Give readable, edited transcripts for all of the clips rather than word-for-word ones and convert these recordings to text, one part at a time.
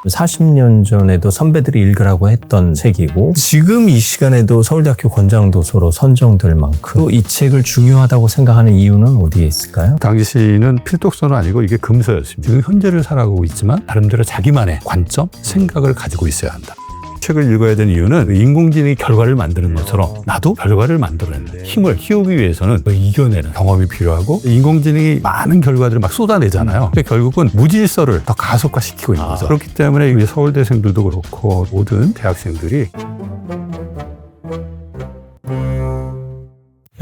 40년 전에도 선배들이 읽으라고 했던 책이고 지금 이 시간에도 서울대학교 권장도서로 선정될 만큼 또 이 책을 중요하다고 생각하는 이유는 어디에 있을까요? 당시는 필독서는 아니고 이게 금서였습니다. 지금 현재를 살아가고 있지만 나름대로 자기만의 관점, 생각을 가지고 있어야 한다. 책을 읽어야 되는 이유는 인공지능이 결과를 만드는 것처럼 나도 결과를 만들어내는 힘을 키우기 위해서는 이겨내는 경험이 필요하고 인공지능이 많은 결과들을 막 쏟아내잖아요. 근데 결국은 무질서를 더 가속화시키고 있는 거죠. 그렇기 때문에 우리 서울대생들도 그렇고 모든 대학생들이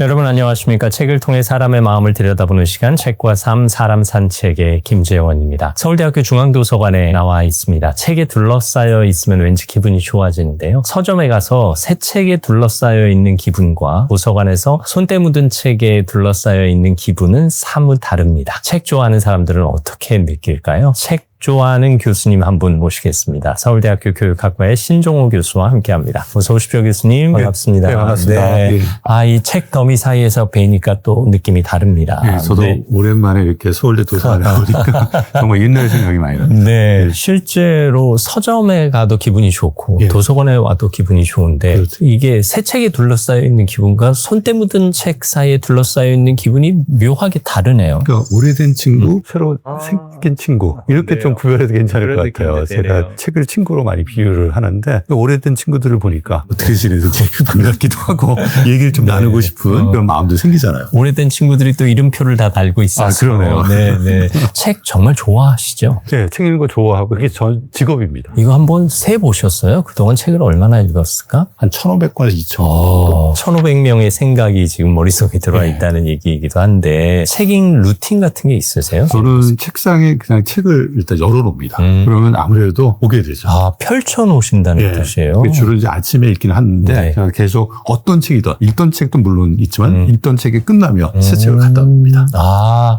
여러분 안녕하십니까. 책을 통해 사람의 마음을 들여다보는 시간 책과 삶 사람 산책의 김재원입니다. 서울대학교 중앙도서관에 나와 있습니다. 책에 둘러싸여 있으면 왠지 기분이 좋아지는데요. 서점에 가서 새 책에 둘러싸여 있는 기분과 도서관에서 손때 묻은 책에 둘러싸여 있는 기분은 사뭇 다릅니다. 책 좋아하는 사람들은 어떻게 느낄까요? 책 좋아하는 교수님 한 분 모시겠습니다. 서울대학교 교육학과의 신종호 교수와 함께합니다. 어서 오십시오 교수님. 반갑습니다. 네, 반갑습니다. 네. 이 책 더미 사이에서 뵈니까 또 느낌이 다릅니다. 네, 저도 오랜만에 이렇게 서울대 도서관에 오니까 정말 옛날 생각이 많이 납니다. 네, 실제로 서점에 가도 기분이 좋고 도서관에 와도 기분이 좋은데 그렇죠. 이게 새 책에 둘러싸여 있는 기분과 손때 묻은 책 사이에 둘러싸여 있는 기분이 묘하게 다르네요. 그러니까 오래된 친구, 새로 생긴 친구 이렇게 좀 구별해도 괜찮을 것 같아요. 제가 책을 친구로 많이 비유를 하는데 오래된 친구들을 보니까 어떻게 지내서 반갑기도 하고 얘기를 좀 나누고 싶은 그런 마음도 생기잖아요. 오래된 친구들이 또 이름표를 다 달고 있어서. 그러네요. 네. 책 정말 좋아하시죠? 네, 책 읽는 거 좋아하고 그게 전 직업입니다. 이거 한번 세 보셨어요? 그동안 책을 얼마나 읽었을까? 한 1,500권에서 2,000권. 1,500명의 생각이 지금 머릿속에 들어와 있다는 얘기이기도 한데 책 읽는 루틴 같은 게 있으세요? 저는 책상에 그냥 책을 일단 열어놓습니다. 그러면 아무래도 보게 되죠. 펼쳐놓으신다는 뜻이에요? 주로 이제 아침에 읽기는 하는데 제가 계속 어떤 책이든 읽던 책도 물론 있지만 읽던 책이 끝나면 새 책을 갖다 놓습니다.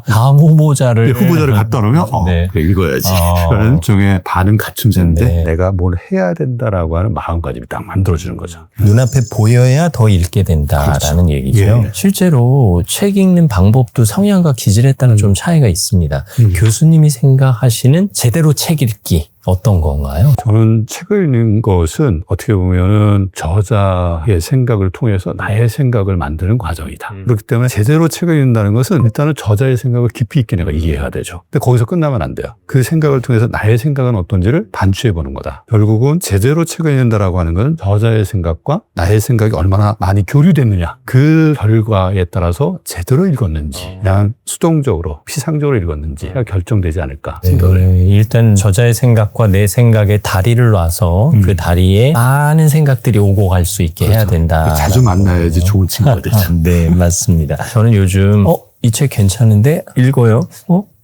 다음 후보자를 갖다 놓으면 그래, 읽어야지. 그런 종의 반응 갖춤새인데 내가 뭘 해야 된다라고 하는 마음가짐이 딱 만들어주는 거죠. 눈앞에 보여야 더 읽게 된다라는 얘기죠. 실제로 책 읽는 방법도 성향과 기질에 따라 좀 차이가 있습니다. 교수님이 생각하시는 제대로 책 읽기 어떤 건가요? 저는 책을 읽는 것은 어떻게 보면은 저자의 생각을 통해서 나의 생각을 만드는 과정이다. 그렇기 때문에 제대로 책을 읽는다는 것은 일단은 저자의 생각을 깊이 있게 내가 이해해야 되죠. 근데 거기서 끝나면 안 돼요. 그 생각을 통해서 나의 생각은 어떤지를 반추해보는 거다. 결국은 제대로 책을 읽는다라고 하는 것은 저자의 생각과 나의 생각이 얼마나 많이 교류됐느냐. 그 결과에 따라서 제대로 읽었는지 그냥 수동적으로 피상적으로 읽었는지가 결정되지 않을까 생각을 해요. 일단 저자의 생각 내 생각에 다리를 놔서 그 다리에 많은 생각들이 오고 갈 수 있게 해야 된다. 자주 만나야지 좋은 친구가 되죠. 네, 맞습니다. 저는 요즘 이 책 괜찮은데 읽어요.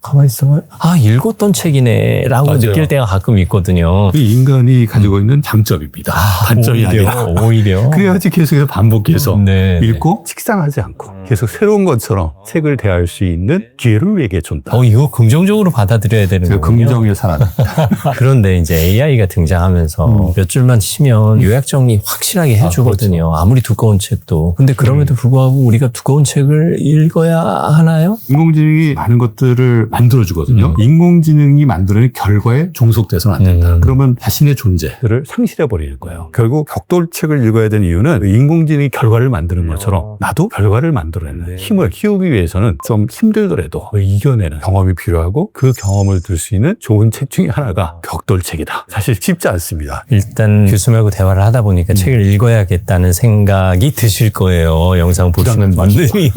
가만히 있어봐요. 읽었던 책이네 라고 느낄 때가 가끔 있거든요. 그 인간이 가지고 있는 장점입니다. 단점이 아니라. 오히려. 그래야지 계속해서 반복해서 읽고 식상하지 않고 계속 새로운 것처럼 책을 대할 수 있는 기회를 우리에게 준다. 이거 긍정적으로 받아들여야 되는 거군요. 긍정의 사람입니다. 그런데 이제 AI가 등장하면서 몇 줄만 치면 요약 정리 확실하게 해주거든요. 그렇죠. 아무리 두꺼운 책도. 근데 그럼에도 불구하고 우리가 두꺼운 책을 읽어야 하나요? 인공지능이 많은 것들을 만들어주거든요. 인공지능이 만들어낸 결과에 종속돼서는 안 된다. 그러면 자신의 존재를 상실해버리는 거예요. 결국 벽돌책을 읽어야 되는 이유는 인공지능이 결과를 만드는 것처럼 나도 결과를 만들어내는 힘을 키우기 위해서는 좀 힘들더라도 이겨내는 경험이 필요하고 그 경험을 들 수 있는 좋은 책 중에 하나가 벽돌책이다. 사실 쉽지 않습니다. 일단 교수님하고 대화를 하다 보니까 책을 읽어야겠다는 생각이 드실 거예요. 영상 보시는 분들이.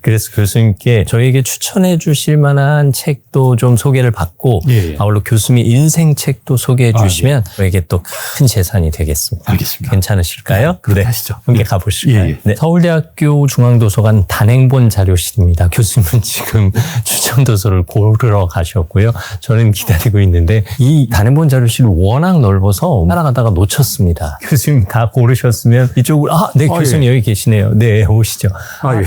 그래서 교수님께 저에게 추천해 주실 만한 책도 좀 소개를 받고 아울러 교수님 인생 책도 소개해 주시면 저에게 또 큰 재산이 되겠습니다. 알겠습니다. 괜찮으실까요? 그렇게 하시죠. 함께 가보실까요? 서울대학교 중앙도서관 단행본 자료실입니다. 교수님은 지금 추천도서를 고르러 가셨고요. 저는 기다리고 있는데 이 단행본 자료실이 워낙 넓어서 따라가다가 놓쳤습니다. 교수님 다 고르셨으면 이쪽으로 네 교수님 여기 계시네요. 네 오시죠.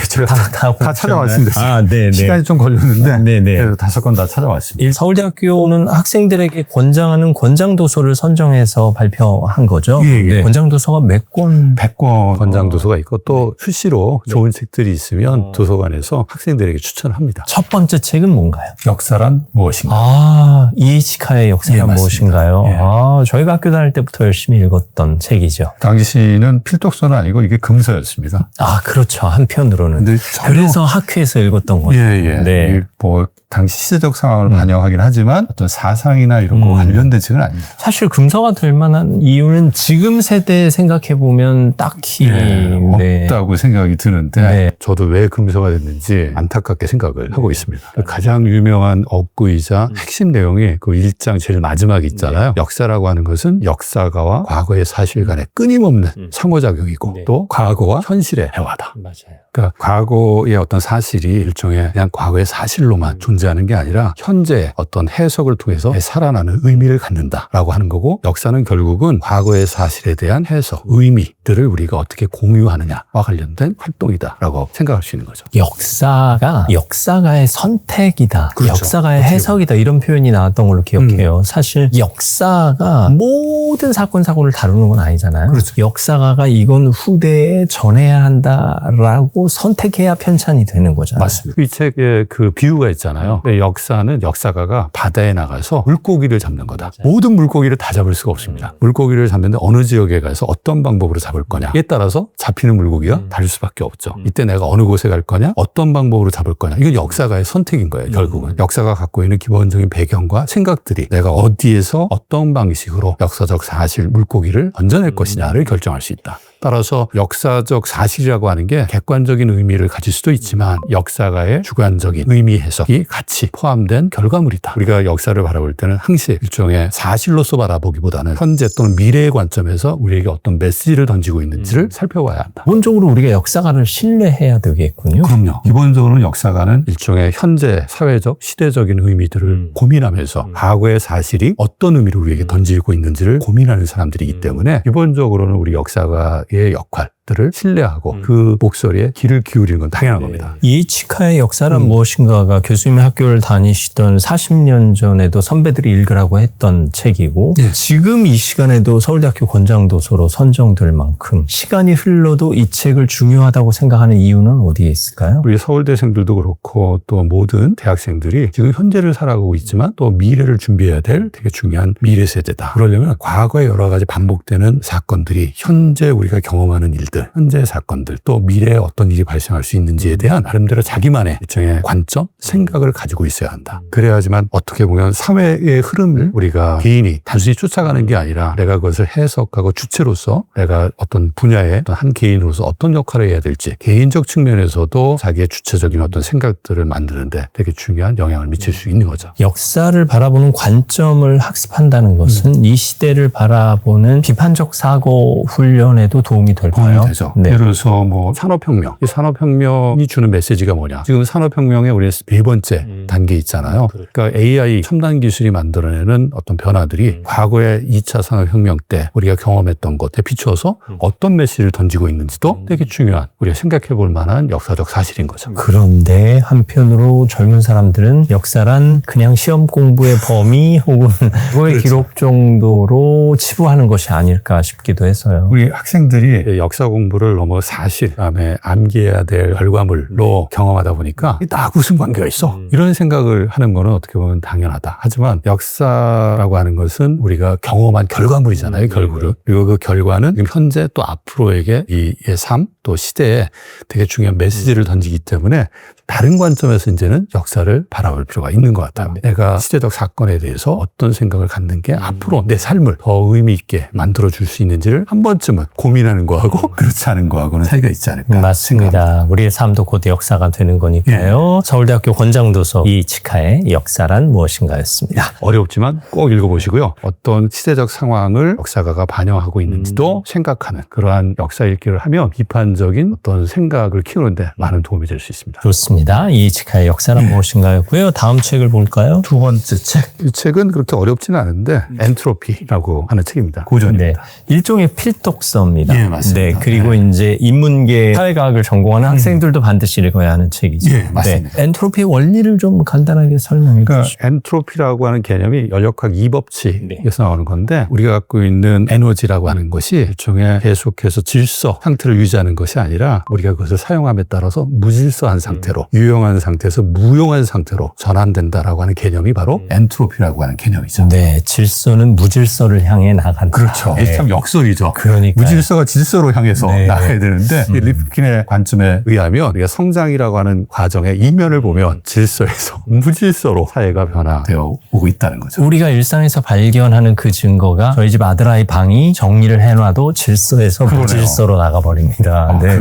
제가 다 찾아왔습니다. 네네. 시간이 좀 걸렸는데 네. 그래서 5권 다 찾아왔습니다. 서울대학교는 학생들에게 권장하는 권장도서를 선정해서 발표한 거죠. 예. 권장도서가 몇 권? 100권 권장도서가 있고 또 수시로 좋은 책들이 있으면 도서관에서 학생들에게 추천합니다. 첫 번째 책은 뭔가요? 역사란 무엇인가? 이에치카의 역사란 예, 맞습니다. 무엇인가요? 예. 저희가 학교 다닐 때부터 열심히 읽었던 책이죠. 당시는 필독서는 아니고 이게 금서였습니다. 그렇죠. 한편으로는. 근데 그래서 학회에서 읽었던 거죠. 예. 네. 이 뭐 당시 시대적 상황을 반영하긴 하지만 어떤 사상이나 이런 거 관련된 책은 아닙니다. 사실 금서가 될 만한 이유는 지금 세대에 생각해보면 딱히 없다고 생각이 드는데 네. 저도 왜 금서가 됐는지 안타깝게 생각을 하고 있습니다. 가장 유명한 업구이자 핵심 내용이 그 1장 제일 마지막에 있잖아요. 역사라고 하는 것은 역사가와 과거의 사실 간의 끊임없는 상호작용이고 또 과거와 현실의 대화다. 맞아요. 그러니까 과거의 어떤 사실이 일종의 그냥 과거의 사실로만 존재하는 게 아니라 현재의 어떤 해석을 통해서 살아나는 의미를 갖는다라고 하는 거고, 역사는 결국은 과거의 사실에 대한 해석, 의미들을 우리가 어떻게 공유하느냐와 관련된 활동이다라고 생각할 수 있는 거죠. 역사가 역사가의 선택이다. 그렇죠. 역사가의 해석이다. 이런 표현이 나왔던 걸로 기억해요. 사실 역사가 모든 사건 사고를 다루는 건 아니잖아요. 그렇죠. 역사가가 이건 후대에 전해야 한다라고 선택해야 편찬이 되는 거잖아요. 맞습니다. 이 책에 그 비유가 있잖아요. 역사는 역사가가 바다에 나가서 물고기를 잡는 거다. 맞아요. 모든 물고기를 다 잡을 수가 없습니다. 물고기를 잡는데 어느 지역에 가서 어떤 방법으로 잡을 거냐에 따라서 잡히는 물고기가 다를 수밖에 없죠. 이때 내가 어느 곳에 갈 거냐, 어떤 방법으로 잡을 거냐. 이건 역사가의 선택인 거예요. 결국은. 역사가 갖고 있는 기본적인 배경과 생각들이 내가 어디에서 어떤 방식으로 역사적 사실, 물고기를 던져낼 것이냐를 결정할 수 있다. 따라서 역사적 사실이라고 하는 게 객관적인 의미를 가질 수도 있지만 역사가의 주관적인 의미 해석이 같이 포함된 결과물이다. 우리가 역사를 바라볼 때는 항시 일종의 사실로서 바라보기보다는 현재 또는 미래의 관점에서 우리에게 어떤 메시지를 던지고 있는지를 살펴봐야 한다. 기본적으로 우리가 역사가를 신뢰해야 되겠군요. 그럼요. 기본적으로는 역사가는 일종의 현재 사회적, 시대적인 의미들을 고민하면서 과거의 사실이 어떤 의미를 우리에게 던지고 있는지를 고민하는 사람들이기 때문에 기본적으로는 우리 역사가의 역할들을 신뢰하고 그 목소리에 귀를 기울이는 건 당연한 겁니다. 이에치카의 역사란 무엇인가가 교수님이 학교를 다니시던 40년 전에도 선배들이 읽으라고 했던 책이고 지금 이 시간에도 서울대학교 권장도서로 선정될 만큼 시간이 흘러도 이 책을 중요하다고 생각하는 이유는 어디에 있을까요? 우리 서울대생들도 그렇고 또 모든 대학생들이 지금 현재를 살아가고 있지만 또 미래를 준비해야 될 되게 중요한 미래 세대다. 그러려면 과거에 여러 가지 반복되는 사건들이 현재 우리가 경험하는 일들, 현재 사건들, 또 미래에 어떤 일이 발생할 수 있는지에 대한 나름대로 자기만의 일종의 관점, 생각을 가지고 있어야 한다. 그래야지만 어떻게 보면 사회의 흐름을 우리가 개인이 단순히 쫓아가는 게 아니라 내가 그것을 해석하고 주체로서 내가 어떤 분야의 어떤 한 개인으로서 어떤 역할을 해야 될지 개인적 측면에서도 자기의 주체적인 어떤 생각들을 만드는데 되게 중요한 영향을 미칠 수 있는 거죠. 역사를 바라보는 관점을 학습한다는 것은 이 시대를 바라보는 비판적 사고 훈련에도 도움이 될까요? 되죠. 네. 예를 들어서 뭐 산업혁명. 이 산업혁명이 주는 메시지가 뭐냐. 지금 산업혁명의 우리 네 번째 단계 있잖아요. 그러니까 AI 첨단 기술이 만들어내는 어떤 변화들이 과거의 2차 산업혁명 때 우리가 경험했던 것에 비추어서 어떤 메시지를 던지고 있는지도 되게 중요한 우리가 생각해 볼 만한 역사적 사실인 거죠. 그런데 한편으로 젊은 사람들은 역사란 그냥 시험 공부의 범위 혹은 그거의 기록 정도로 치부하는 것이 아닐까 싶기도 해서요. 우리 학생들이 역사 공부를 너무 사실, 그다음에 암기해야 될 결과물로 경험하다 보니까 나하고 무슨 관계가 있어? 이런 생각을 하는 거는 어떻게 보면 당연하다. 하지만 역사라고 하는 것은 우리가 경험한 결과물이잖아요, 결국은. 그리고 그 결과는 지금 현재 또 앞으로에게 이 삶, 또 시대에 되게 중요한 메시지를 던지기 때문에 다른 관점에서 이제는 역사를 바라볼 필요가 있는 것 같아요. 내가 시대적 사건에 대해서 어떤 생각을 갖는 게 앞으로 내 삶을 더 의미 있게 만들어줄 수 있는지를 한 번쯤은 고민하는 거하고 그렇지 않은 거하고는 차이가 있지 않을까. 맞습니다. 우리의 삶도 곧 역사가 되는 거니까요. 서울대학교 권장도서 이에치카의 역사란 무엇인가였습니다. 어렵지만 꼭 읽어보시고요. 어떤 시대적 상황을 역사가가 반영하고 있는지도 생각하는 그러한 역사 읽기를 하면 비판적인 어떤 생각을 키우는데 많은 도움이 될 수 있습니다. 좋습니다. 이에치카의 역사란 무엇인가였고요. 다음 책을 볼까요? 두 번째 책. 이 책은 그렇게 어렵지는 않은데 엔트로피라고 하는 책입니다. 고전입니다. 네, 일종의 필독서입니다. 예, 맞습니다. 네, 그리고 이제 인문계 사회과학을 전공하는 학생들도 반드시 읽어야 하는 책이죠. 예, 맞습니다. 네. 엔트로피의 원리를 좀 간단하게 설명해 그러니까 주시죠. 엔트로피라고 하는 개념이 연력학 2법칙에서 네. 나오는 건데 우리가 갖고 있는 에너지라고 하는 것이 일종의 계속해서 질서 상태를 유지하는 것이 아니라 우리가 그것을 사용함에 따라서 무질서한 상태로 유용한 상태에서 무용한 상태로 전환된다라고 하는 개념이 바로 엔트로피라고 하는 개념이죠. 네, 질서는 무질서를 향해 나간다. 그렇죠. 네. 이게 참 역설이죠. 그러니까 무질서가 질서로 향해서 네. 나가야 되는데 이 리프킨의 관점에 의하면 우리가 성장이라고 하는 과정의 이면을 보면 질서에서 무질서로 사회가 변화되어 오고 있다는 거죠. 우리가 일상에서 발견하는 그 증거가 저희 집 아들아이 방이 정리를 해놔도 질서에서 그러네요. 무질서로 나가버립니다. 네.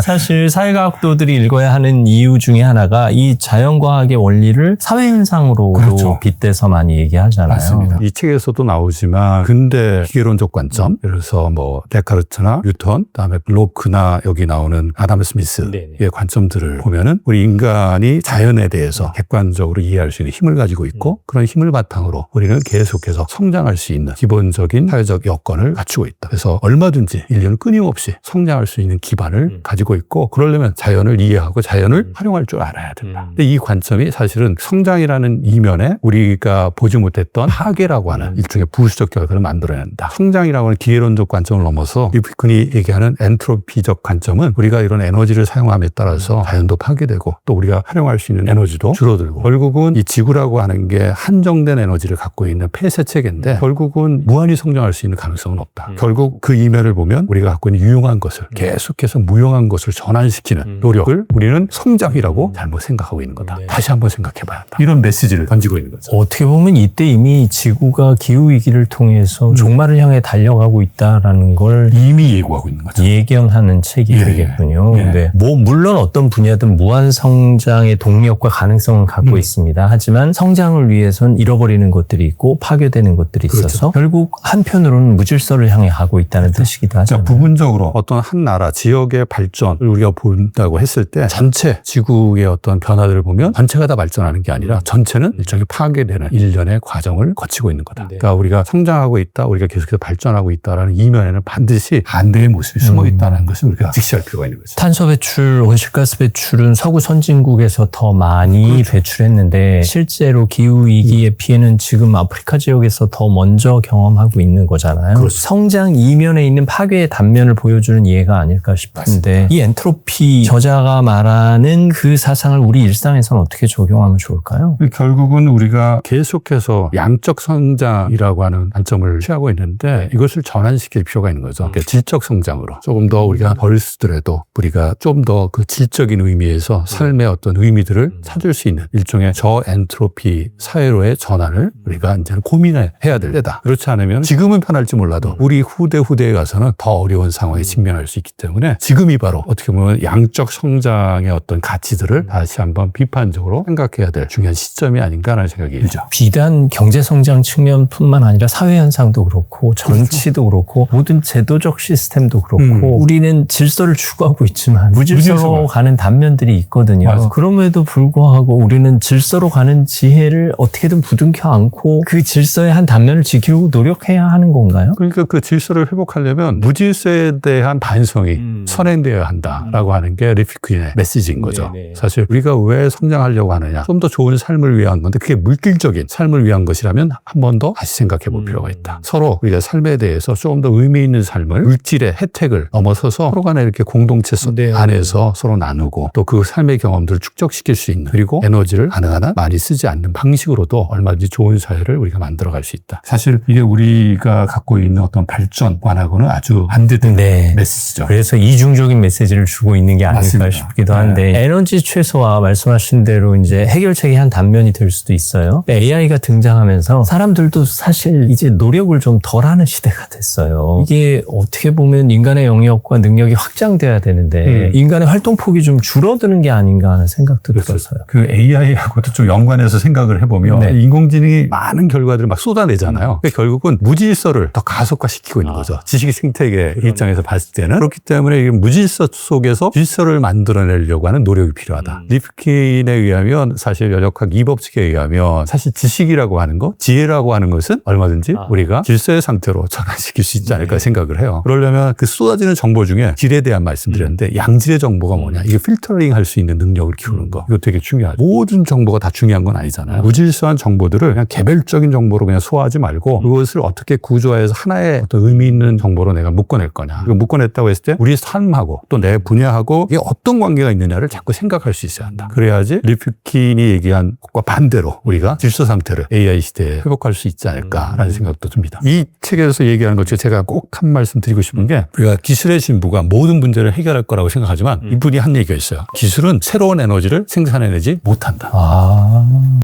사실 사회과학도들이 읽어야 하는 이유 중에 하나가 이 자연과학의 원리를 사회현상으로도 그렇죠. 빗대서 많이 얘기하잖아요. 맞습니다. 이 책에서도 나오지만 근대 기계론적 관점, 그래서 뭐 데카르트나 뉴턴, 그다음에 로크나 여기 나오는 아담 스미스의 네네. 관점들을 보면은 우리 인간이 자연에 대해서 객관적으로 이해할 수 있는 힘을 가지고 있고 그런 힘을 바탕으로 우리는 계속해서 성장할 수 있는 기본적인 사회적 여건을 갖추고 있다. 그래서 얼마든지 인류는 끊임없이 성장할 수 있는 기반을 가지고 있고 그러려면 자연을 이해하고 자연을 활용할 줄 알아야 된다. 근데 이 관점이 사실은 성장이라는 이면에 우리가 보지 못했던 파괴라고 하는 일종의 부수적 결과를 만들어낸다. 성장이라고 하는 기계론적 관점을 넘어서 리프킨이 얘기하는 엔트로피적 관점은 우리가 이런 에너지를 사용함에 따라서 자연도 파괴되고 또 우리가 활용할 수 있는 에너지도 줄어들고 결국은 이 지구라고 하는 게 한정된 에너지를 갖고 있는 폐쇄 체계인데 결국은 무한히 성장할 수 있는 가능성은 없다. 결국 그 이면을 보면 우리가 갖고 있는 유용한 것을 계속해서 무용한 것을 전환시키는 노력을 우리는 성장이라고 잘못 생각하고 있는 거다. 다시 한번 생각해봐야 한다. 이런 메시지를 던지고 있는 거죠. 어떻게 보면 이때 이미 지구가 기후위기를 통해서 종말을 향해 달려가고 있다라는 걸 이미 예고하고 있는 거죠. 예견하는 책이 예. 되겠군요. 예. 근데 뭐 물론 어떤 분야든 무한 성장의 동력과 가능성은 갖고 있습니다. 하지만 성장을 위해선 잃어버리는 것들이 있고 파괴되는 것들이 있어서 결국 한편으로는 무질서를 향해 가고 있다는 뜻이기도 하잖아요. 부분적으로 어떤 한 나라 지역의 발전을 우리가 본다고 했을 때 전체 지구의 어떤 변화들을 보면 전체가 다 발전하는 게 아니라 전체는 일종의 파괴되는 일련의 과정을 거치고 있는 거다. 그러니까 우리가 성장하고 있다, 우리가 계속해서 발전하고 있다라는 이면에는 반드시 반대의 모습이 숨어 있다는 것을 우리가 직시할 필요가 있는 거죠. 탄소 배출, 온실가스 배출은 서구 선진국에서 더 많이 배출했는데 실제로 기후위기의 피해는 지금 아프리카 지역에서 더 먼저 경험하고 있는 거잖아요. 그렇죠. 성장 이면에 있는 파괴의 단면을 보여주는 예가 아닐까 싶은데 이 엔트로피 저자가 말하는 그 사상을 우리 일상에서는 어떻게 적용하면 좋을까요? 결국은 우리가 계속해서 양적 성장이라고 하는 관점을 취하고 있는데 이것을 전환시킬 필요가 있는 거죠. 그러니까 질적 성장으로 조금 더 우리가 벌 쓰더라도 우리가 좀 더 그 질적인 의미에서 삶의 어떤 의미들을 찾을 수 있는 일종의 저엔트로피 사회로의 전환을 우리가 이제는 고민해야 될 때다. 그렇지 않으면 지금은 편할지 몰라도 우리 후대에 가서는 더 어려운 상황에 직면할 수 있기 때문에 지금이 바로 어떻게 보면 양적 성장의 어떤 가치들을 다시 한번 비판적으로 생각해야 될 중요한 시점이 아닌가라는 생각이 들죠. 비단 경제성장 측면뿐만 아니라 사회현상도 그렇고 정치도 그렇고 모든 제도적 시스템도 그렇고 우리는 질서를 추구하고 있지만 무질서로 가는 단면들이 있거든요. 맞아. 그럼에도 불구하고 우리는 질서로 가는 지혜를 어떻게든 부둥켜 안고 그 질서의 한 단면을 지키려고 노력해야 하는 건가요? 그러니까 그 질서를 회복하려면 무질서에 대한 반성이 선행되어야 한다라고 하는 게 리프킨의 메시지인 거죠. 네네. 사실 우리가 왜 성장하려고 하느냐, 좀 더 좋은 삶을 위한 건데 그게 물질적인 삶을 위한 것이라면 한 번 더 다시 생각해 볼 필요가 있다. 서로 우리가 삶에 대해서 조금 더 의미 있는 삶을 물질의 혜택을 넘어서서 서로 간에 이렇게 공동체 안에서 서로 나누고 또 그 삶의 경험들을 축적시킬 수 있는 그리고 에너지를 가능한 한 많이 쓰지 않는 방식으로도 얼마든지 좋은 사회를 우리가 만들어갈 수 있다. 사실 이게 우리가 갖고 있는 어떤 발전관하고는 아주 반대되는 메시지죠. 그래서 이중적인 메시지를 주고 있는 게 아닐까 맞습니다. 싶기도 한데 에너지 최소화 말씀하신 대로 이제 해결책의 한 단면이 될 수도 있어요. AI가 등장하면서 사람들도 사실 이제 노력을 좀 덜하는 시대가 됐어요. 이게 어떻게 보면 인간의 영역과 능력이 확장돼야 되는데 인간의 활동폭이 좀 줄어드는 게 아닌가 하는 생각도 들어서요. 그 AI하고도 좀 연관해서 생각을 해보면 인공지능이 많은 결과들을 막 쏟아내잖아요. 근데 결국은 무질서를 더 가속화시키고 있는 거죠. 지식 생태계 입장에서 봤을 때는. 그렇기 때문에 이 무질서 속에서 질서를 만들어내려고 하는 노력이 필요하다. 리프킨에 의하면 사실 연역학 2법칙에 의하면 사실 지식이라고 하는 거, 지혜라고 하는 것은 얼마든지 우리가 질서의 상태로 전환시킬 수 있지 않을까 생각을 해요. 그러려면 그러려면 그 쏟아지는 정보 중에 질에 대한 말씀드렸는데 양질의 정보가 뭐냐. 이게 필터링 할 수 있는 능력을 키우는 거. 이거 되게 중요하죠. 모든 정보가 다 중요한 건 아니잖아요. 무질서한 정보들을 그냥 개별적인 정보로 그냥 소화하지 말고 그것을 어떻게 구조화해서 하나의 어떤 의미 있는 정보로 내가 묶어낼 거냐. 이거 묶어냈다고 했을 때 우리 삶하고 또 내 분야하고 이게 어떤 관계가 있느냐를 자꾸 생각할 수 있어야 한다. 그래야지 리프킨이 얘기한 것과 반대로 우리가 질서 상태를 AI 시대에 회복할 수 있지 않을까라는 생각도 듭니다. 이 책에서 얘기하는 것 중에 제가 꼭 한 말씀 드리고 싶은 게 우리가 기술의 진보가 모든 문제를 해결할 거라고 생각하지만 이분이 한 얘기가 있어요. 기술은 새로운 에너지를 생산해내지 못한다.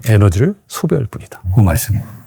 에너지를 소비할 뿐이다. 그 말씀이에요.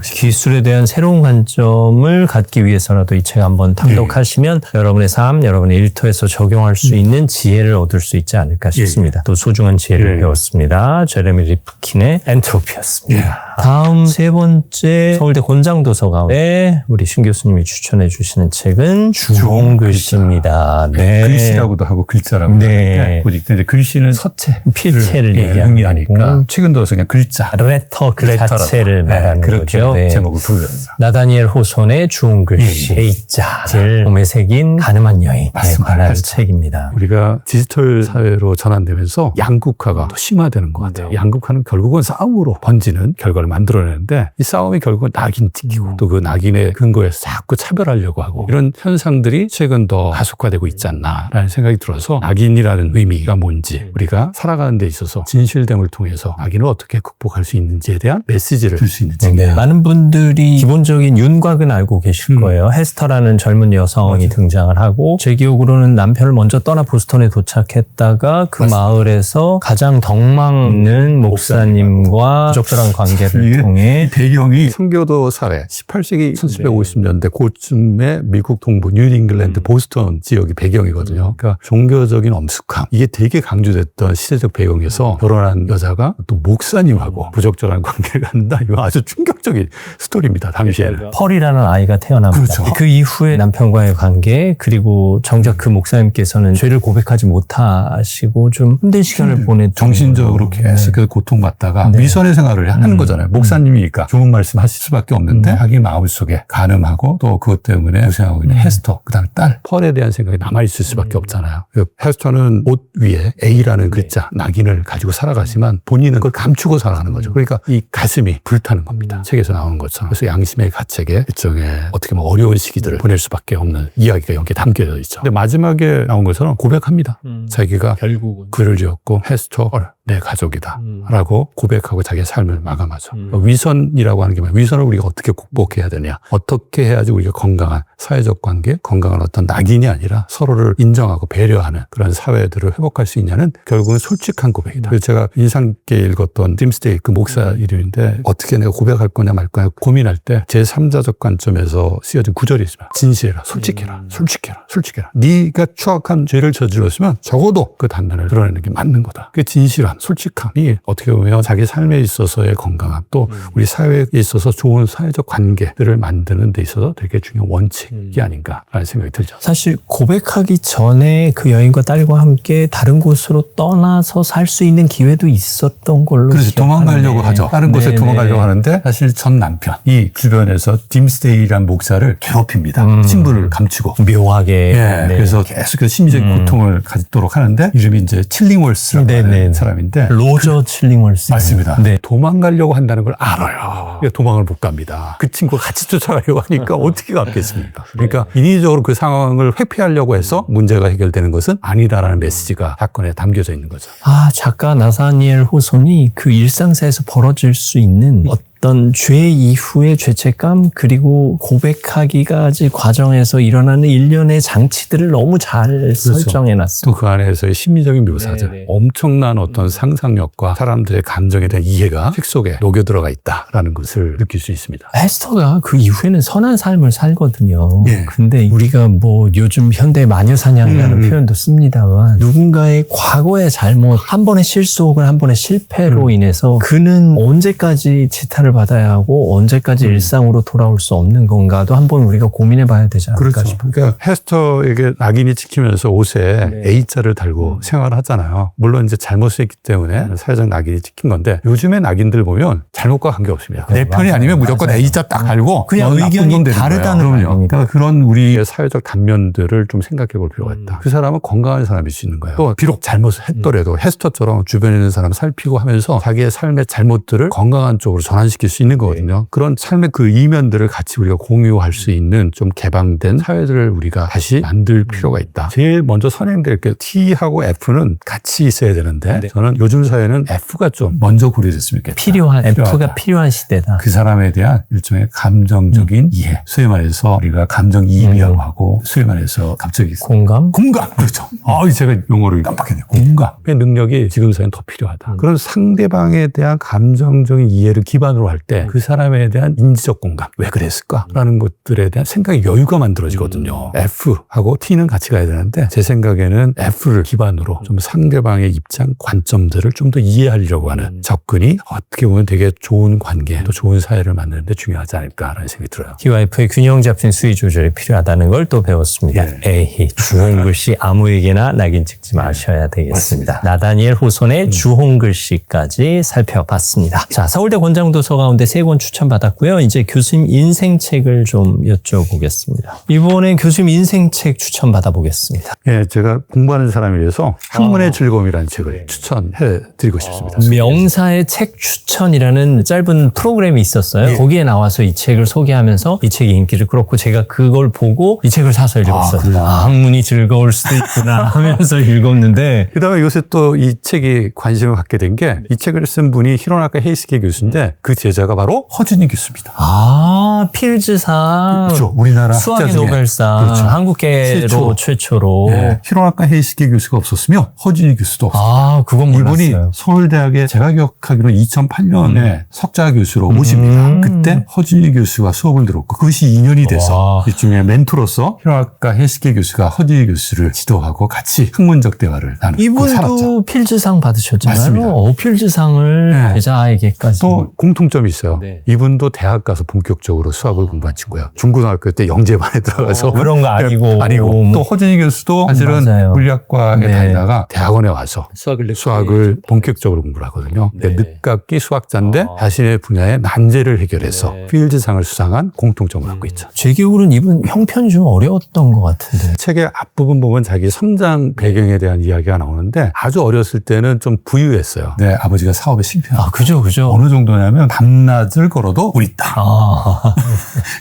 기술에 대한 새로운 관점을 갖기 위해서라도 이 책 한번 탐독하시면 여러분의 삶, 여러분의 일터에서 적용할 수 있는 지혜를 얻을 수 있지 않을까 싶습니다. 또 소중한 지혜를 배웠습니다. 제레미 리프킨의 엔트로피였습니다. 다음 세 번째 서울대 권장도서관에 우리 신 교수님이 추천해 주시는 책은 주홍글씨입니다. 네. 글씨라고도 하고 글자라고도 하는데 이제 글씨는 서체, 필체를 의미하니까 최근도서 그냥 글자, 레터 그 자체를 말하는 그렇게 거죠. 네. 제목을 불렀어요. 나다니엘 호손의 주홍글씨, A자, 몸에 새긴 가늠한 여인에 관한 책입니다. 우리가 디지털 사회로 전환되면서 양극화가 더 심화되는 것 같아요. 양극화는 결국은 싸움으로 번지는 결과를 만들어내는데 이 싸움이 결국은 낙인 찍히고 또 그 낙인의 근거에서 자꾸 차별하려고 하고 이런 현상들이 최근 더 가속화되고 있지 않나라는 생각이 들어서 낙인이라는 의미가 뭔지 우리가 살아가는 데 있어서 진실됨을 통해서 낙인을 어떻게 극복할 수 있는지에 대한 메시지를 줄 수 있는 책이에요. 많은 분들이 기본적인 윤곽은 알고 계실 거예요. 헤스터라는 젊은 여성이 등장을 하고 제 기억으로는 남편을 먼저 떠나 보스턴에 도착했다가 그 마을에서 가장 덕망 있는 목사님과 적절한 관계를 통해 배경이 선교도 사회 18세기 1750년대 고쯤에 미국 동부 뉴잉글랜드 보스턴 지역이 배경이거든요. 그러니까 종교적인 엄숙함 이게 되게 강조됐던 시대적 배경에서 결혼한 여자가 또 목사님하고 부적절한 관계를 갖는다. 이거 아주 충격적인 스토리입니다. 당시에는. 펄이라는 아이가 태어납니다. 그렇죠. 그 이후에 남편과의 관계 그리고 정작 그 목사님께서는 죄를 고백하지 못하시고 좀 힘든 시간을 보냈던 정신적으로 계속 고통받다가 위선의 생활을 하는 거잖아요. 목사님이니까 좋은 말씀 하실 수밖에 없는데 자기 마음속에 간음하고 또 그것 때문에 고생하고 있는 헤스터 그다음에 딸 펄에 대한 생각이 남아있을 수밖에 없잖아요. 헤스터는 옷 위에 A라는 글자 낙인을 가지고 살아가지만 본인은 그걸 감추고 살아가는 거죠. 그러니까 이 가슴이 불타는 겁니다. 책에서 나오는 것처럼. 그래서 양심의 가책에 일종의 어떻게 보면 어려운 시기들을 보낼 수밖에 없는 이야기가 여기에 담겨져 있죠. 근데 마지막에 나온 것처럼 고백합니다. 자기가 결국은 글을 지었고 헤스터 내 가족이다 라고 고백하고 자기의 삶을 마감하죠. 위선이라고 하는 게 뭐야? 위선을 우리가 어떻게 극복해야 되냐? 어떻게 해야지 우리가 건강한 사회적 관계, 건강한 어떤 낙인이 아니라 서로를 인정하고 배려하는 그런 사회들을 회복할 수 있냐는 결국은 솔직한 고백이다. 그래서 제가 인상 깊게 읽었던 딤스데이 그 목사 이름인데 어떻게 내가 고백할 거냐 말 거냐 고민할 때 제3자적 관점에서 쓰여진 구절이 있습니다. 진실해라, 솔직해라, 솔직해라, 솔직해라. 네가 추악한 죄를 저질렀으면 적어도 그 단면을 드러내는 게 맞는 거다. 그 진실함, 솔직함이 어떻게 보면 자기 삶에 있어서의 건강함 또 우리 사회에 있어서 좋은 사회적 관계들을 만드는 데 있어서 되게 중요한 원칙이 아닌가라는 생각이 들죠. 사실 고백하기 전에 그 여인과 딸과 함께 다른 곳으로 떠나서 살 수 있는 기회도 있었던 걸로 그래서 도망가려고 하죠. 다른 곳에 도망가려고 하는데 사실 전 남편이 주변에서 딤스데이라는 목사를 괴롭힙니다. 신분을 감추고 묘하게 그래서 계속 심리적인 고통을 가지도록 하는데 이름이 이제 칠링월스라는 사람인데 로저 칠링월스 맞습니다. 도망가려고 한다는 걸 알아요. 도망을 못 갑니다. 그 친구가 같이 쫓아가려고 하니까 어떻게 갔겠습니까? 그러니까 인위적으로 그 상황을 회피하려고 해서 문제가 해결되는 것은 아니다라는 메시지가 사건에 담겨져 있는 거죠. 작가 나사니엘 호손이 그 일상사에서 벌어질 수 있는 어떤 죄 이후의 죄책감 그리고 고백하기까지 과정에서 일어나는 일련의 장치들을 너무 잘 설정해놨습니다. 또 그 안에서의 심리적인 묘사들 엄청난 어떤 상상력과 사람들의 감정에 대한 이해가 책 속에 녹여 들어가 있다라는 것을 느낄 수 있습니다. 헤스터가 그 이후에는 선한 삶을 살거든요. 근데 우리가 뭐 요즘 현대 마녀사냥이라는 표현도 씁니다만 누군가의 과거의 잘못 한 번의 실수 혹은 한 번의 실패로 인해서 그는 언제까지 지탄을 치료를 받아야 하고 언제까지 일상으로 돌아올 수 없는 건가도 한번 우리가 고민해 봐야 되지 않을까 그렇죠. 싶어요. 그러니까 헤스터에게 낙인이 찍히면서 옷에 네. A자를 달고 생활을 하잖아요. 물론 이제 잘못을 했기 때문에 사회적 낙인이 찍힌 건데 요즘에 낙인들 보면 잘못과 관계없습니다. 내 편이 맞아요. 아니면 무조건 맞아요. A자 딱 달고 그냥 나쁜 의견이 놈 되는 다르다는 거예요. 그럼요. 말입니다. 그러니까 그런 우리의 사회적 단면들을 좀 생각해 볼 필요가 있다. 그 사람은 건강한 사람일 수 있는 거예요. 또 비록 잘못을 했더라도 헤스터처럼 주변에 있는 사람 살피고 하면서 자기의 삶의 잘못들을 건강한 쪽으로 전환시킬 수 있는 거거든요. 그런 삶의 그 이면들을 같이 우리가 공유할 수 있는 좀 개방된 사회들을 우리가 다시 만들 필요가 있다. 제일 먼저 선행될 게 T하고 F는 같이 있어야 되는데 저는 요즘 사회는 F가 좀 먼저 구려졌으면 좋겠다. 필요한 필요하다. F가 필요한 시대다. 그 사람에 대한 일종의 감정적인 이해. 소위 말해서 우리가 감정이입이라고 하고 소위 말해서 갑자기 공감? 공감. 그렇죠. 제가 용어를 깜빡했네요. 공감의 능력이 지금 사회는 더 필요하다. 그런 상대방에 대한 감정적인 이해를 기반으로 할 때 그 사람에 대한 인지적 공감. 왜 그랬을까라는 것들에 대한 생각의 여유가 만들어지거든요. F하고 T는 같이 가야 되는데 제 생각에는 F를 기반으로 좀 상대방의 입장, 관점들을 좀 더 이해하려고 하는 접근이 어떻게 보면 되게 좋은 관계, 또 좋은 사회를 만드는 데 중요하지 않을까라는 생각이 들어요. T와 F의 균형 잡힌 수위 조절이 필요하다는 걸 또 배웠습니다. 에이, 주홍글씨 아무에게나 낙인 찍지 마셔야 되겠습니다. 맞습니다. 나다니엘 호손의 주홍글씨까지 살펴봤습니다. 자, 서울대 권장도서 가운데 3권 추천받았고요. 이제 교수님 인생책을 좀 여쭤보겠습니다. 이번엔 교수님 인생책 추천받아보겠습니다. 예, 제가 공부하는 사람에 위해서 학문의 즐거움이라는 책을 추천해드리고 싶습니다. 명사의 책 추천이라는 짧은 프로그램이 있었어요. 거기에 나와서 이 책을 소개하면서 이 책의 인기를 끌었고 제가 그걸 보고 이 책을 사서 읽었어요. 학문이 즐거울 수도 있구나 하면서 읽었는데 그다음에 요새 또 이 책이 관심을 갖게 된 게 이 책을 쓴 분이 히로나카 헤이스케 교수인데 그 제자가 바로 허준이 교수입니다. 필즈상. 그렇죠. 우리나라 수학의 학자 중에. 노벨상. 그렇죠. 한국계로 최초로. 네. 히로나카 헤이스케 교수가 없었으면 허준이 교수도 없었어요. 그건 이분이 몰랐어요. 서울대학에 제가 기억하기로는 2008년에 석좌 교수로 오십니다. 그때 허준이 교수가 수업을 들었고 그것이 인연이 돼서 일종의 멘토로서 히로나카 헤이스케 교수가 허준이 교수를 지도하고 같이 학문적 대화를 나누고 살았죠. 이분도 필즈상 받으셨잖아요. 맞습니다. 필즈상을 네. 제자에게까지. 또 공통점이 있어요. 네. 이분도 대학 가서 본격적으로 수학을 공부한 친구예요. 중고등학교 때 영재반에 들어가서 그런 거 아니고. 아니고 또 허준이 교수도 사실은 맞아요. 물리학과에 네. 다니다가 대학원에 와서 수학을 본격적으로 공부를 하거든요. 근데 늦깎이 수학자인데 자신의 분야의 난제를 해결해서 필즈상을 수상한 공통점을 갖고 있죠. 제 기억으로는 이분 형편이 좀 어려웠던 것 같은데. 책의 앞부분 보면 자기 성장 배경에 대한 이야기가 나오는데 아주 어렸을 때는 좀 부유했어요. 네, 아버지가 사업에 실패하고 그죠. 어느 정도냐면 밤낮을 걸어도 우리 딸.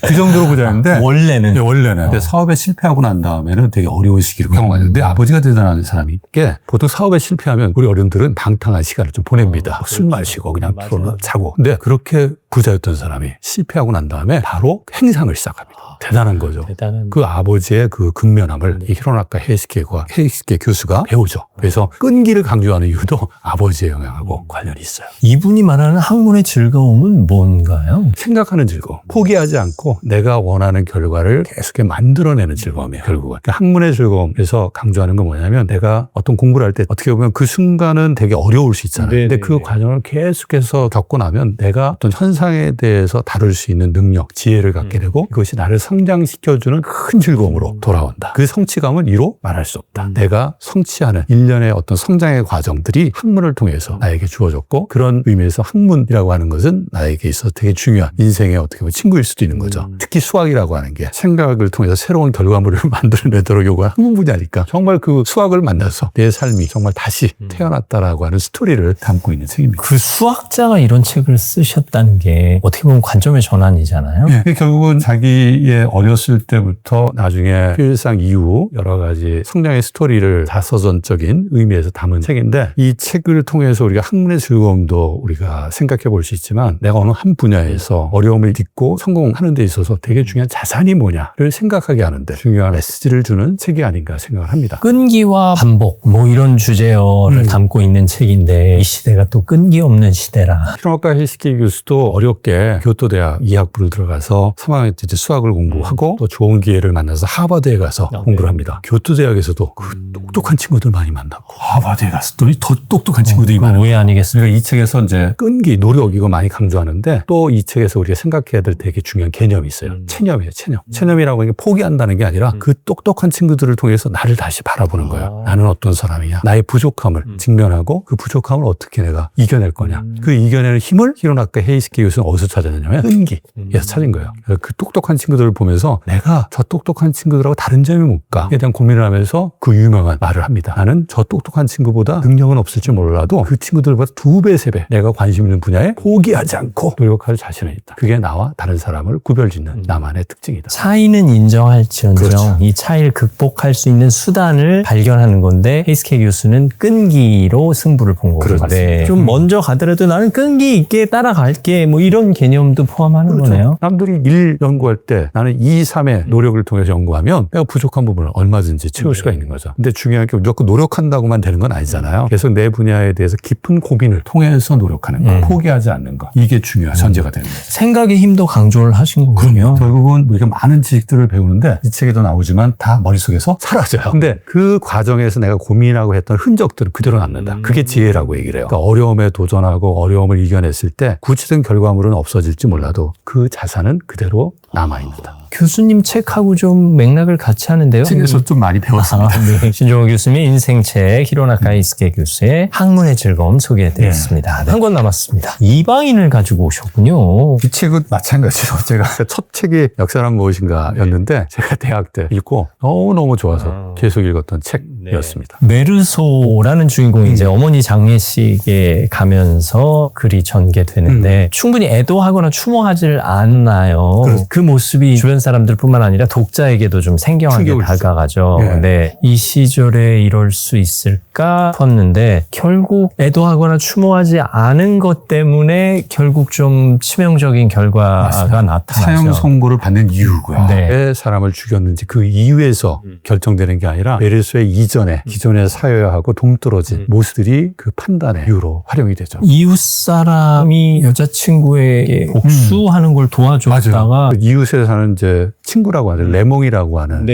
그 정도로 부자였는데 원래는. 네, 원래는. 근데 사업에 실패하고 난 다음에는 되게 어려운 시기를 경험하죠. 근데 아버지가 대단한 사람이 게 보통 사업에 실패하면 우리 어른들은 방탕한 시간을 좀 보냅니다. 술 마시고 그냥 피로는 자고. 근데 그렇게 부자였던 사람이 실패하고 난 다음에 바로 행상을 시작합니다. 대단한 거죠. 대단한. 그 아버지의 그 근면함을 이 히로나카 헤이스케 교수가 배우죠. 그래서 끈기를 강조하는 이유도 아버지의 영향하고 관련이 있어요. 이분이 말하는 학문의 즐거움은 뭔가요? 생각하는 즐거움. 포기하지 않고 내가 원하는 결과를 계속해 만들어내는 즐거움이에요. 결국은. 그러니까 학문의 즐거움에서 강조하는 건 뭐냐면 내가 어떤 공부를 할 때 어떻게 보면 그 순간은 되게 어려울 수 있잖아요. 근데 그 과정을 계속해서 겪고 나면 내가 어떤 현상에 대해서 다룰 수 있는 능력, 지혜를 갖게 되고 그것이 나를 성장시켜주는 큰 즐거움으로 돌아온다. 그 성취감은 이로 말할 수 없다. 내가 성취하는 일련의 어떤 성장의 과정들이 학문을 통해서 나에게 주어졌고 그런 의미에서 학문이라고 하는 것은 나에게 있어서 되게 중요한 인생의 어떻게 보면 친구일 수도 있는 거죠. 특히 수학이라고 하는 게 생각을 통해서 새로운 결과물을 만들어내도록 요구한 학문 분야니까 정말 그 수학을 만나서 내 삶이 정말 다시 태어났다라고 하는 스토리를 담고 있는 책입니다. 그 수학자가 이런 책을 쓰셨다는 게 어떻게 보면 관점의 전환이잖아요. 네, 결국은 자기의 어렸을 때부터 나중에 필상 이후 여러 가지 성장의 스토리를 다서전적인 의미에서 담은 책인데 이 책을 통해서 우리가 학문의 즐거움도 우리가 생각해 볼 수 있지만 내가 어느 한 분야에서 어려움을 딛고 성공하는 데 있어서 되게 중요한 자산이 뭐냐를 생각하게 하는데 중요한 메시지를 주는 책이 아닌가 생각을 합니다. 끈기와 반복 이런 주제어를 담고 있는 책인데 이 시대가 또 끈기 없는 시대라. 히로나카 헤이스케 교수도 어렵게 교토대학 이학부를 들어가서 3학년 때 이제 수학을 공부하고 또 좋은 기회를 만나서 하버드에 가서 공부를 합니다. 교토대학에서도 그 똑똑한 친구들 많이 만났고 하버드에 갔더니 더 똑똑한 친구들이 많아요. 왜 아니겠습니까? 그러니까 이 책에서 이제 끈기, 노력 이거 많이 강조하는데 또 이 책에서 우리가 생각해야 될 되게 중요한 개념이 있어요. 체념이에요, 체념. 체념이라고 하는 게 포기한다는 게 아니라 그 똑똑한 친구들을 통해서 나를 다시 바라보는 거예요. 나는 어떤 사람이냐. 나의 부족함을 직면하고 그 부족함을 어떻게 내가 이겨낼 거냐. 그 이겨내는 힘을 히로나카 헤이스케 교수는 어디서 찾았느냐면 끈기에서 찾은 거예요. 그래서 그 똑똑한 친구들을 보면서 내가 저 똑똑한 친구들하고 다른 점이 뭘까에 대한 고민을 하면서 그 유명한 말을 합니다. 나는 저 똑똑한 친구보다 능력은 없을지 몰라도 그 친구들보다 2배, 3배 내가 관심 있는 분야에 포기하지 않고 노력할 자신은 있다. 그게 나와 다른 사람을 구별짓는 나만의 특징이다. 차이는 인정할지언정 그렇죠. 이 차이를 극복할 수 있는 수단을 발견하는 건데 헤이스케 교수는 끈기로 승부를 본 그렇죠. 건데 좀 먼저 가더라도 나는 끈기 있게 따라갈게 뭐 이런 개념도 포함하는 그렇죠. 거네요. 남들이 일 연구할 때 나는 2, 3의 노력을 통해서 연구하면 내가 부족한 부분을 얼마든지 채울 수가 있는 거죠. 근데 중요한 게 무조건 노력한다고만 되는 건 아니잖아요. 계속 내 분야에 대해서 깊은 고민을 통해서 노력하는 거, 포기하지 않는 거. 이게 중요한 전제가 되는 거죠. 생각의 힘도 강조를 하신 거군요. 결국은 우리가 많은 지식들을 배우는데 이 책에도 나오지만 다 머릿속에서 사라져요. 근데 그 과정에서 내가 고민하고 했던 흔적들은 그대로 남는다. 그게 지혜라고 얘기를 해요. 그러니까 어려움에 도전하고 어려움을 이겨냈을 때 구체적인 결과물은 없어질지 몰라도 그 자산은 그대로 남아있는다. 교수님 책하고 좀 맥락을 같이 하는데요. 책에서 좀 많이 배웠습니다. 네. 신종호 교수님의 인생책 히로나카 헤이스케 교수의 학문의 즐거움 소개해드렸습니다. 한 권 남았습니다. 이방인을 가지고 오셨군요. 이 책은 마찬가지로 제가 첫 책이 역사란 무엇인가였는데 제가 대학 때 읽고 너무너무 좋아서 계속 읽었던 책이었습니다. 메르소라는 주인공이 이제 어머니 장례식에 가면서 글이 전개되는데 충분히 애도하거나 추모하지를 않나요. 그 모습이 주변 사람들뿐만 아니라 독자에게도 좀 생경하게 다가가죠. 네. 이 시절에 이럴 수 있을까 싶었는데 결국 애도하거나 추모하지 않은 것 때문에 결국 좀 치명적인 결과가 나타나죠. 사형 선고를 받는 이유고요. 네. 왜 사람을 죽였는지 그 이유에서 결정되는 게 아니라 메르소의 이전에 기존의 사회하고 동떨어진 모습들이 그 판단의 이유로 활용이 되죠. 이웃 사람이 여자친구에게 복수하는 걸 도와줬다가 맞아요. 이웃에 사는 이제 친구라고 하는 레몽이라고 하는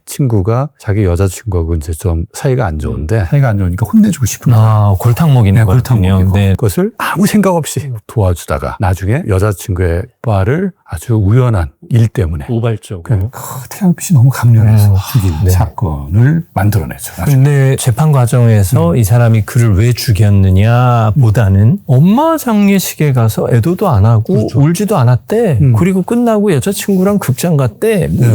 친구가 자기 여자친구하고 이제 좀 사이가 안 좋은데 사이가 안 좋으니까 혼내주고 싶은 거예요. 골탕 먹이는 거군요. 네. 그것을 아무 생각 없이 도와주다가 나중에 여자친구의 바를 아주 우연한 일 때문에 우발적으로 태양빛이 너무 강렬해서 죽인 사건을 만들어내죠. 근데 재판 과정에서 이 사람이 그를 왜 죽였느냐 보다는 엄마 장례식에 가서 애도도 안 하고 울지도 않았대. 그리고 끝나고 여자친구랑 극장 갔대.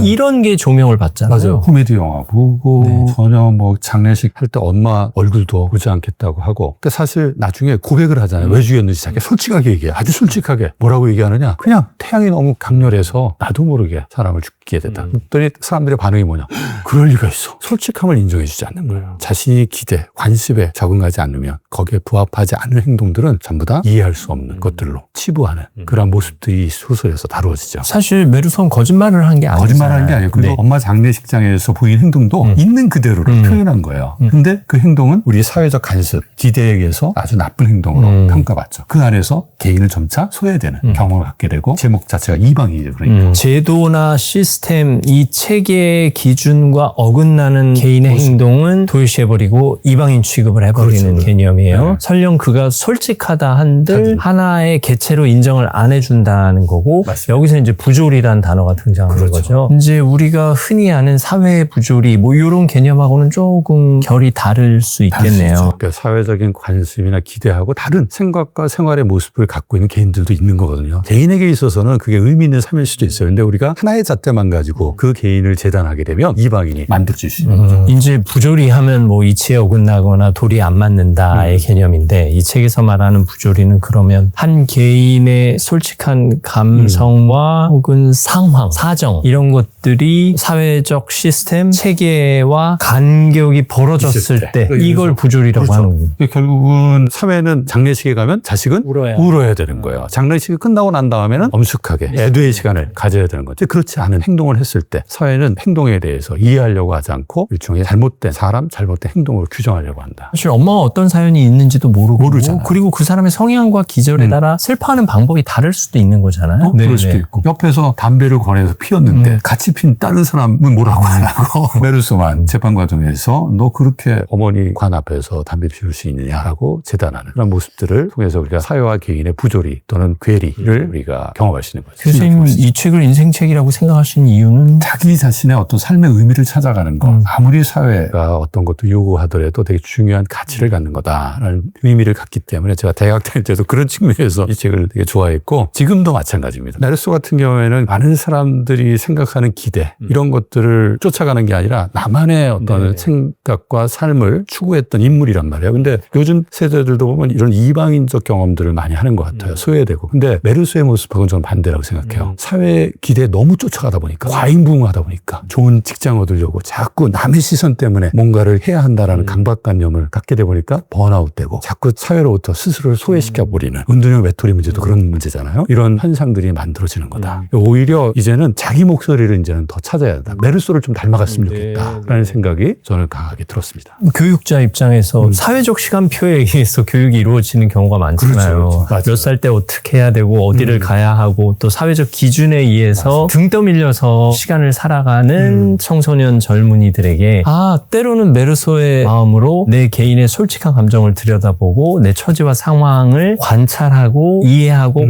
이런 게 조명을 받잖아요. 맞아요. 코미디 영화 보고 전혀 뭐 장례식 할 때 엄마 얼굴도 보지 않겠다고 하고. 근데 사실 나중에 고백을 하잖아요. 왜 죽였는지 자기 솔직하게 얘기해. 아주 솔직하게. 뭐라고 얘기하느냐. 그냥 태양이 너무 강렬해서 나도 모르게 사람을 죽게 됐다. 그랬더니 사람들의 반응이 뭐냐. 그럴 리가 있어. 솔직함을 인정해 주지 않는 거예요. 자신이 기대, 관습에 적응하지 않으면 거기에 부합하지 않는 행동들은 전부 다 이해할 수 없는 것들로 치부하는 그런 모습들이 소설에서 다루어지죠. 사실 메르소는 거짓말을 한 게 아니잖아요. 거짓말을 한 게 아니고 그리고 엄마 장례식장에서 보인 행동도 있는 그대로를 표현한 거예요. 근데 그 행동은 우리 사회적 간섭, 기대에 의해서 아주 나쁜 행동으로 평가받죠. 그 안에서 개인을 점차 소외되는 경험을 갖게 되고 제목 자체가 이방이죠. 그러니까. 제도나 시스템, 이 체계의 기준과 어긋나는 개인의 행동은 도외시해버리고 이방인 취급을 해버리는 개념이에요. 설령 그가 솔직하다 한들 하나의 개체로 인정을 안 해준다는 거고 여기서 이제 부조리라는 단어가 등장하는 거죠. 이제 우리가 흔히 아는 사회 부조리 뭐 이런 개념하고는 조금 결이 다를 수 있겠네요. 그러니까 사회적인 관심이나 기대하고 다른 생각과 생활의 모습을 갖고 있는 개인들도 있는 거거든요. 개인에게 있어서는 그게 의미 있는 삶일 수도 있어요. 근데 우리가 하나의 잣대만 가지고 그 개인을 재단하게 되면 이방인이 만들어질 수 있는 거죠. 이제 부조리하면 뭐 이치에 어긋나거나 도리에 안 맞는다의 개념인데 이 책에서 말하는 부조리는 그러면 한 개인의 솔직한 감성과 혹은 상황, 사정 이런 것들이 사회적 시스템, 체계와 간격이 벌어졌을 때 이걸 부조리라고 하는 거예요. 결국은 사회는 장례식에 가면 자식은 울어야 되는 거예요. 장례식이 끝나고 난 다음에는 엄숙하게 애도의 시간을 가져야 되는 거죠. 그렇지 않은 행동을 했을 때 사회는 행동에 대해서 이해하려고 하지 않고 일종의 잘못된 사람, 잘못된 행동으로 규정하려고 한다. 사실 엄마가 어떤 사연이 있는지도 모르잖아요. 그리고 그 사람의 성향과 기절에 따라 슬퍼하는 방법이 다를 수도 있는 거잖아요. 그럴 수도 있고 옆에서 담배를 권해서 피었는데 같이 핀 다른 사람은 뭐라고 하냐고. 메르소만 재판 과정에서 너 그렇게 어머니 관 앞에서 담배 피울 수 있느냐라고 재단하는 그런 모습들을 통해서 우리가 사회와 개인의 부조리 또는 괴리를 우리가 경험할 수 있는 거죠. 교수님 이 책을 인생책이라고 생각하신 이유는? 자기 자신의 어떤 삶의 의미를 찾아가는 것. 아무리 사회가 어떤 것도 요구하더라도 되게 중요한 가치를 갖는 거다라는 의미를 갖기 때문에 제가 대학 다닐 때도 그런 측면에서 이 책을 되게 좋아했고 지금도 마찬가지입니다. 메르소 같은 경우에는 많은 사람들이 생각하는 기대 이런 것들을 쫓아가는 게 아니라 나만의 어떤 생각과 삶을 추구했던 인물이란 말이에요. 근데 요즘 세대들도 보면 이런 이방인적 경험들을 많이 하는 것 같아요. 소외되고. 근데 메르소의 모습하고는 저는 반대라고 생각해요. 사회 기대에 너무 쫓아가다 보니까 과잉부흥하다 보니까 좋은 직장 얻으려고 자꾸 남의 시선 때문에 뭔가를 해야 한다라는 강박관념을 갖게 돼 보니까 번아웃되고 자꾸 사회로부터 스스로를 소외시켜 버리는 운동형 외톨이 문제도 그런 문제잖아요. 이런 현상들이 만들어지는 거다. 오히려 이제는 자기 목소리를 이제는 더 찾아야 한다. 메르소를 좀 닮아갔으면 좋겠다라는 생각이 저는 강하게 들었습니다. 교육자 입장에서 사회적 시간표에 의해서 교육이 이루어지는 경우가 많잖아요. 그렇죠. 몇 살 때 어떻게 해야 되고 어디를 가야 하고 또 사회적 기준에 의해서 등 떠밀려서 시간을 살아가는 청소년 젊은이들에게 때로는 메르소의 마음으로 내 개인의 솔직한 감정을 들여다보고 내 처지와 상황을 관찰하고 이해하고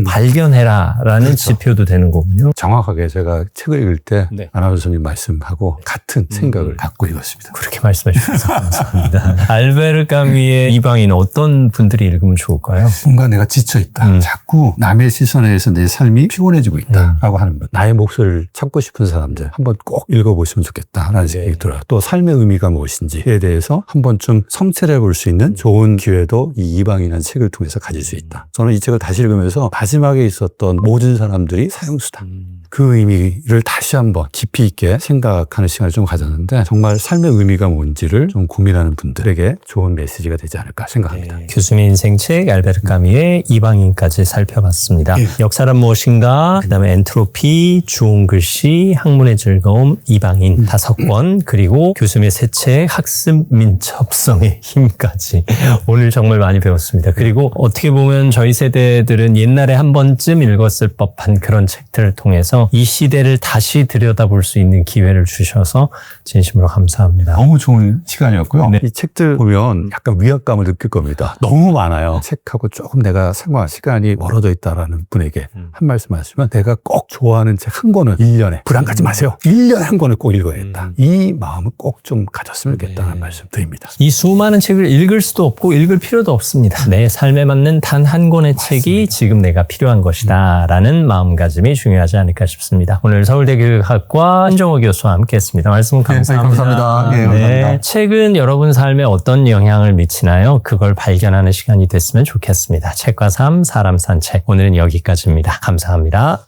발견해라라는 그렇죠. 지표도 되는 거군요. 정확하게 제가 책을 읽을 때 아나운서님 말씀하고 같은 생각을 갖고 읽었습니다. 그렇게 말씀해 주셔서 감사합니다. 알베르 까뮈의 이방인 어떤 분들이 읽으면 좋을까요? 뭔가 내가 지쳐있다. 자꾸 남의 시선에 의해서 내 삶이 피곤해지고 있다라고 하는 것. 나의 목소리를 찾고 싶은 사람들 한번 꼭 읽어보시면 좋겠다라는 생각이 들어요. 또 삶의 의미가 무엇인지에 대해서 한 번쯤 성찰해 볼 수 있는 좋은 기회도 이 이방인이라는 책을 통해서 가질 수 있다. 저는 이 책을 다시 읽으면서 마지막에 있었던 모든 사람들이 사형수다. 그 의미를 다시 한번 깊이 있게 생각하는 시간을 좀 가졌는데 정말 삶의 의미가 뭔지를 좀 고민하는 분들에게 좋은 메시지가 되지 않을까 생각합니다. 교수님 인생책 알베르 까뮈의 이방인까지 살펴봤습니다. 역사란 무엇인가, 그다음에 엔트로피, 주온 글씨, 학문의 즐거움, 이방인 5권, 그리고 교수님의 새 책 학습 민첩성의 힘까지 오늘 정말 많이 배웠습니다. 그리고 어떻게 보면 저희 세대들은 옛날에 한 번쯤 읽었을 법한 그런 책들을 통해서 이 시대를 다시 들여다볼 수 있는 기회를 주셔서 진심으로 감사합니다. 너무 좋은 시간이었고요. 이 책들 보면 약간 위압감을 느낄 겁니다. 너무 많아요. 책하고 조금 내가 생활 시간이 멀어져 있다라는 분에게 한 말씀 하시면 내가 꼭 좋아하는 책 한 권은 1년에 불안 갖지 마세요. 1년에 한 권을 꼭 읽어야겠다. 이 마음을 꼭 좀 가졌으면 좋겠다는 말씀 드립니다. 이 수많은 책을 읽을 수도 없고 읽을 필요도 없습니다. 내 삶에 맞는 단 한 권의 책이 지금 내가 필요한 것이다 라는 마음가짐이 중요하지 않을까 싶습니다. 오늘 서울대 교육학과 한정호 교수와 함께했습니다. 말씀 감사합니다. 감사합니다. 감사합니다. 책은 여러분 삶에 어떤 영향을 미치나요? 그걸 발견하는 시간이 됐으면 좋겠습니다. 책과 삶, 사람 산 책. 오늘은 여기까지입니다. 감사합니다.